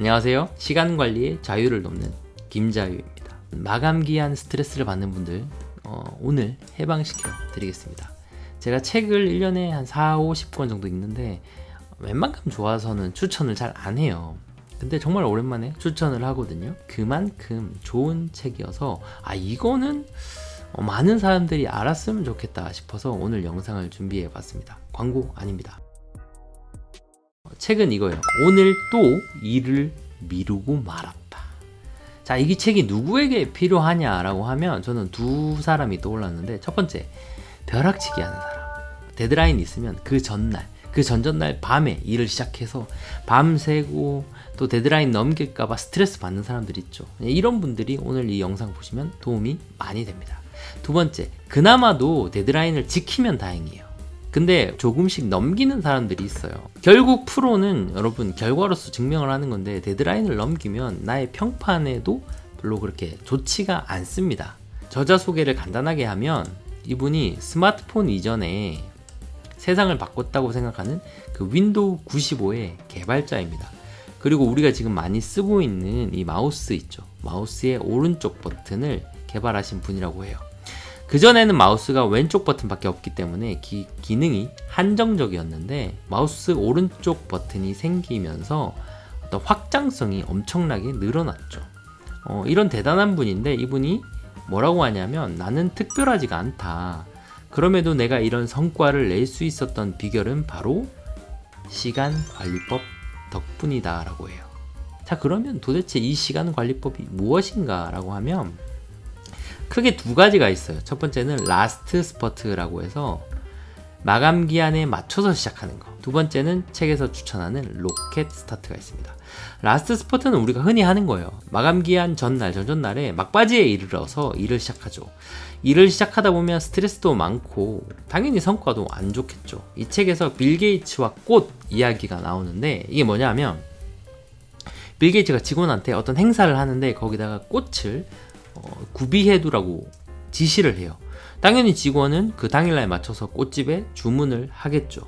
안녕하세요. 시간관리의 자유를 돕는 김자유입니다. 마감기한 스트레스를 받는 분들 오늘 해방시켜 드리겠습니다. 제가 책을 1년에 한 4, 50권 정도 읽는데 웬만큼 좋아서는 추천을 잘 안 해요. 근데 정말 오랜만에 추천을 하거든요. 그만큼 좋은 책이어서 이거는 많은 사람들이 알았으면 좋겠다 싶어서 오늘 영상을 준비해 봤습니다. 광고 아닙니다. 책은 이거예요. 오늘 또 일을 미루고 말았다. 자, 이 책이 누구에게 필요하냐라고 하면 저는 두 사람이 떠올랐는데, 첫 번째, 벼락치기 하는 사람. 데드라인 있으면 그 전날, 그 전전날 밤에 일을 시작해서 밤새고 또 데드라인 넘길까봐 스트레스 받는 사람들 있죠. 이런 분들이 오늘 이 영상 보시면 도움이 많이 됩니다. 두 번째, 그나마도 데드라인을 지키면 다행이에요. 근데 조금씩 넘기는 사람들이 있어요. 결국 프로는 여러분 결과로서 증명을 하는 건데, 데드라인을 넘기면 나의 평판에도 별로 그렇게 좋지가 않습니다. 저자 소개를 간단하게 하면 이분이 스마트폰 이전에 세상을 바꿨다고 생각하는 그 윈도우 95의 개발자입니다. 그리고 우리가 지금 많이 쓰고 있는 이 마우스 있죠. 마우스의 오른쪽 버튼을 개발하신 분이라고 해요. 그전에는 마우스가 왼쪽 버튼밖에 없기 때문에 기능이 한정적이었는데, 마우스 오른쪽 버튼이 생기면서 어떤 확장성이 엄청나게 늘어났죠. 이런 대단한 분인데, 이분이 뭐라고 하냐면, 나는 특별하지가 않다. 그럼에도 내가 이런 성과를 낼 수 있었던 비결은 바로 시간관리법 덕분이다 라고 해요. 자, 그러면 도대체 이 시간관리법이 무엇인가 라고 하면 크게 두 가지가 있어요. 첫 번째는 라스트 스퍼트라고 해서 마감 기한에 맞춰서 시작하는 거. 두 번째는 책에서 추천하는 로켓 스타트가 있습니다. 라스트 스퍼트는 우리가 흔히 하는 거예요. 마감 기한 전날, 전전날에 막바지에 이르러서 일을 시작하죠. 일을 시작하다 보면 스트레스도 많고 당연히 성과도 안 좋겠죠. 이 책에서 빌 게이츠와 꽃 이야기가 나오는데, 이게 뭐냐면 빌 게이츠가 직원한테 어떤 행사를 하는데 거기다가 꽃을 구비해두라고 지시를 해요. 당연히 직원은 그 당일날 맞춰서 꽃집에 주문을 하겠죠.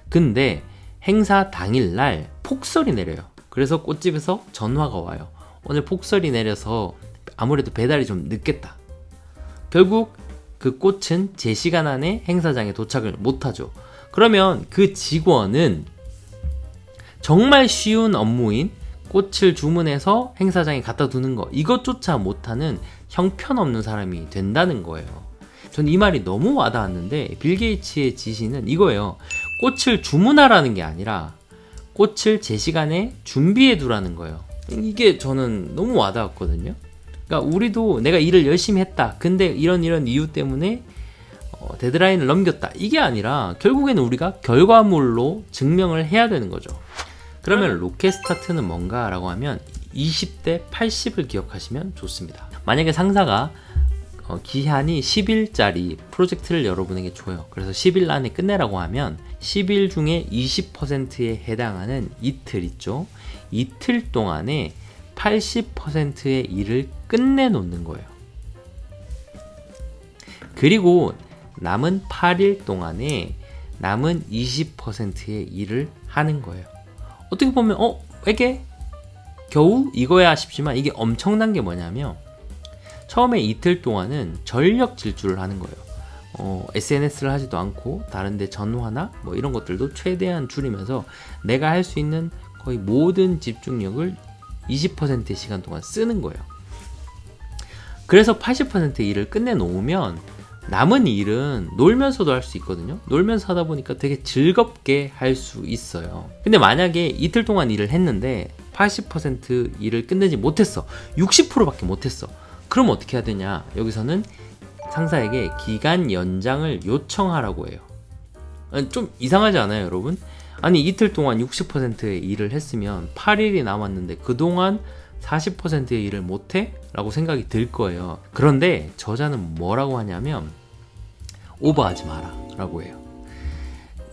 근데 행사 당일날 폭설이 내려요. 그래서 꽃집에서 전화가 와요. 오늘 폭설이 내려서 아무래도 배달이 좀 늦겠다. 결국 그 꽃은 제 시간 안에 행사장에 도착을 못하죠. 그러면 그 직원은 정말 쉬운 업무인 꽃을 주문해서 행사장에 갖다 두는 거, 이것조차 못하는 형편없는 사람이 된다는 거예요. 전 이 말이 너무 와닿았는데, 빌 게이츠의 지시는 이거예요. 꽃을 주문하라는 게 아니라 꽃을 제 시간에 준비해 두라는 거예요. 이게 저는 너무 와닿았거든요. 그러니까 우리도 내가 일을 열심히 했다, 근데 이런 이유 때문에 데드라인을 넘겼다, 이게 아니라 결국에는 우리가 결과물로 증명을 해야 되는 거죠. 그러면 로켓 스타트는 뭔가 라고 하면 20대 80을 기억하시면 좋습니다. 만약에 상사가 기한이 10일짜리 프로젝트를 여러분에게 줘요. 그래서 10일 안에 끝내라고 하면 10일 중에 20%에 해당하는 이틀 있죠. 이틀 동안에 80%의 일을 끝내놓는 거예요. 그리고 남은 8일 동안에 남은 20%의 일을 하는 거예요. 어떻게 보면 이게 겨우 이거야 싶지만, 이게 엄청난 게 뭐냐면 처음에 이틀 동안은 전력 질주를 하는 거예요. SNS를 하지도 않고 다른데 전화나 뭐 이런 것들도 최대한 줄이면서 내가 할 수 있는 거의 모든 집중력을 20%의 시간 동안 쓰는 거예요. 그래서 80%의 일을 끝내놓으면 남은 일은 놀면서도 할 수 있거든요. 놀면서 하다 보니까 되게 즐겁게 할 수 있어요. 근데 만약에 이틀 동안 일을 했는데 80% 일을 끝내지 못했어, 60%밖에 못했어, 그럼 어떻게 해야 되냐? 여기서는 상사에게 기간 연장을 요청하라고 해요. 좀 이상하지 않아요, 여러분? 아니, 이틀 동안 60%의 일을 했으면 8일이 남았는데 그동안 40%의 일을 못해? 라고 생각이 들 거예요. 그런데 저자는 뭐라고 하냐면 오버하지 마라 라고 해요.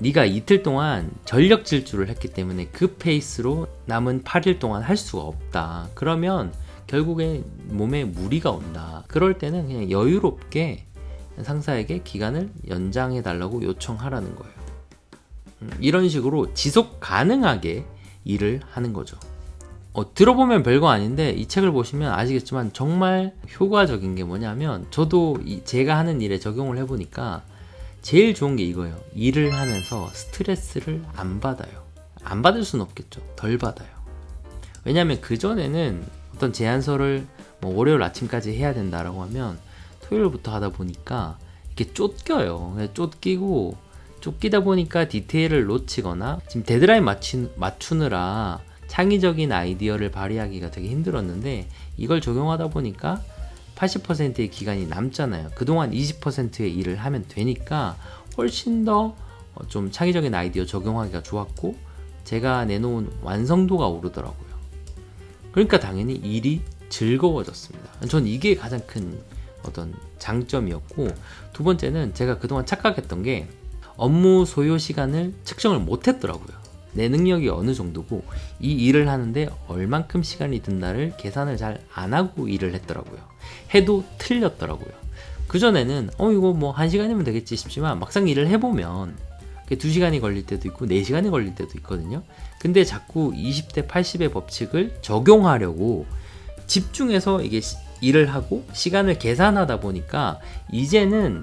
네가 이틀 동안 전력 질주를 했기 때문에 그 페이스로 남은 8일 동안 할 수가 없다. 그러면 결국에 몸에 무리가 온다. 그럴 때는 그냥 여유롭게 상사에게 기간을 연장해 달라고 요청하라는 거예요. 이런 식으로 지속 가능하게 일을 하는 거죠. 들어보면 별거 아닌데 이 책을 보시면 아시겠지만 정말 효과적인 게 뭐냐면, 저도 제가 하는 일에 적용을 해보니까 제일 좋은 게 이거예요. 일을 하면서 스트레스를 안 받아요. 안 받을 수는 없겠죠. 덜 받아요. 왜냐하면 그전에는 어떤 제안서를 뭐 월요일 아침까지 해야 된다라고 하면 토요일부터 하다 보니까 이렇게 쫓겨요. 쫓기다 보니까 디테일을 놓치거나, 지금 데드라인 맞추느라 창의적인 아이디어를 발휘하기가 되게 힘들었는데, 이걸 적용하다 보니까 80%의 기간이 남잖아요. 그동안 20%의 일을 하면 되니까 훨씬 더 좀 창의적인 아이디어 적용하기가 좋았고, 제가 내놓은 완성도가 오르더라고요. 그러니까 당연히 일이 즐거워졌습니다. 전 이게 가장 큰 어떤 장점이었고, 두 번째는 제가 그동안 착각했던 게 업무 소요 시간을 측정을 못했더라고요. 내 능력이 어느 정도고 이 일을 하는데 얼만큼 시간이 든다를 계산을 잘 안 하고 일을 했더라고요. 해도 틀렸더라고요. 그전에는 이거 뭐 1시간이면 되겠지 싶지만 막상 일을 해보면 2시간이 걸릴 때도 있고 4시간이 걸릴 때도 있거든요. 근데 자꾸 20대 80의 법칙을 적용하려고 집중해서 이게 일을 하고 시간을 계산하다 보니까 이제는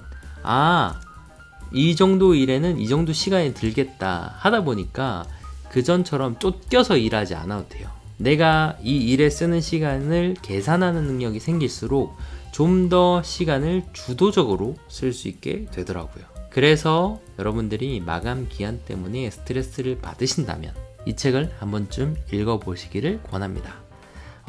이 정도 일에는 이 정도 시간이 들겠다 하다 보니까 그전처럼 쫓겨서 일하지 않아도 돼요. 내가 이 일에 쓰는 시간을 계산하는 능력이 생길수록 좀 더 시간을 주도적으로 쓸 수 있게 되더라고요. 그래서 여러분들이 마감 기한 때문에 스트레스를 받으신다면 이 책을 한 번쯤 읽어보시기를 권합니다.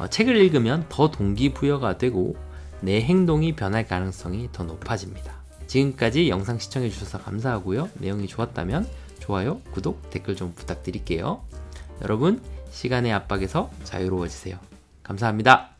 책을 읽으면 더 동기부여가 되고 내 행동이 변할 가능성이 더 높아집니다. 지금까지 영상 시청해주셔서 감사하고요. 내용이 좋았다면 좋아요, 구독, 댓글 좀 부탁드릴게요. 여러분, 시간의 압박에서 자유로워지세요. 감사합니다.